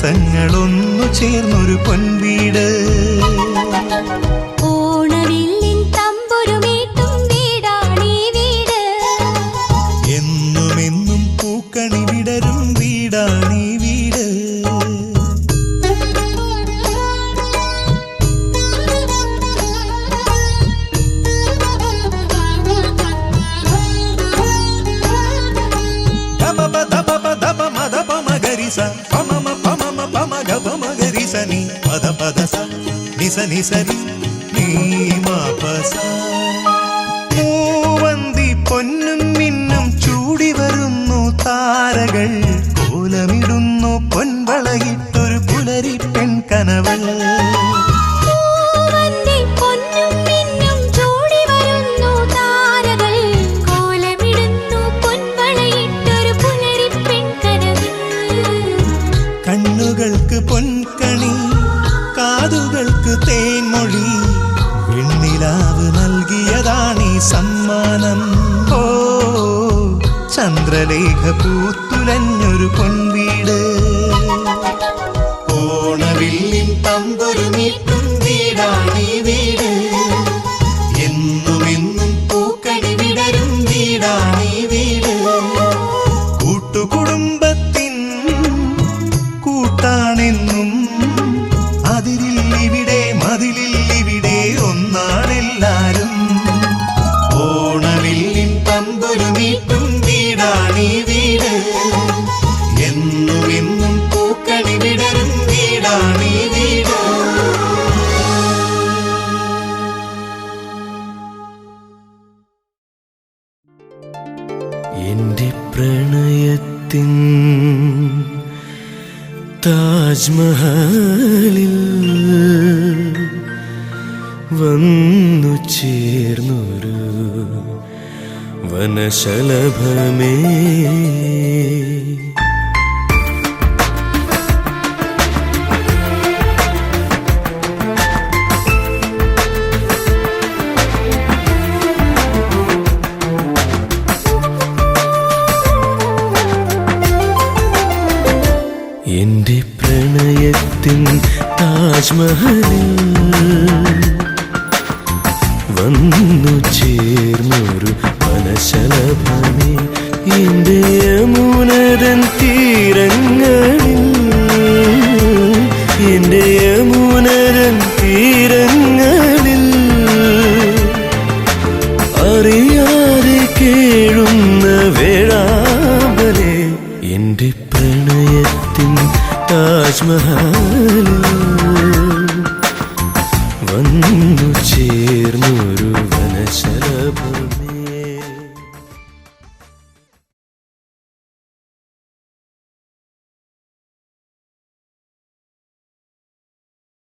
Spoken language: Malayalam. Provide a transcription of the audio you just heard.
ദിവസങ്ങളൊന്നു ചേർന്നൊരു പൊൻവീട്. ഓണവില്ലിൻ തമ്പുരുമീട്ടും വീടാണീ വീട്. എന്നുമെന്നും പൂക്കണി വിടരും വീടാണീ വീട്. മൂവന്തി പൊന്നും മിന്നും ചൂടി വരുന്നു താരകൾ. കോലമിടുന്നു പൊൻവളയിട്ടൊരു പുലരി പെൺകനവൾ. കണ്ണുകൾക്ക് പൊൻകണി, കാതുകൾക്ക് തേൻമൊഴി, വെണ്ണിലാവ് നൽകിയതാണീ സമ്മാനം. ഓ ചന്ദ്രലേഖ പൂത്തുലഞ്ഞൊരു പൊൻവീട്. ഓണവില്ലിൻ തമ്പുരുമീട്ടും വീടാണീ വീട്. എന്നുമെന്നും പൂക്കണി വിടരും വീടാണീ വീട്. കൂട്ടുകുടുംബത്തിൻ കൂട്ടാണെന്നും അതിരില്ലിവിടെ മതിലില്ലിവിടെ ഒന്നാണെല്ലാരും. ഓണവില്ലിൻ തമ്പുരുമീട്ടും വീടാണീ വീട്. എന്നുമെന്നും പൂക്കണി വിടരും വീടാണീ വീട്. എന്റെ പ്രണയത്തിൻ താജ്മഹലിൽ വന്നു ചേർന്നൊരു വനശലഭമേ, എന്റെ പ്രണയത്തിൻ താജ്മഹലിൽ വന്നു ചേർന്നൊരു വനശലഭമേ, എന്റെ യമുനതൻ തീരങ്ങളിൽ, എന്റെ യമുനതൻ തീരങ്ങളിൽ അറിയാതെ കേഴുന്ന വേഴാമ്പലേ, എന്റെ പ്രണയത്തിൻ താജ്മഹലിൽ വന്നു ചേർന്നൊരു വനശലഭമേ.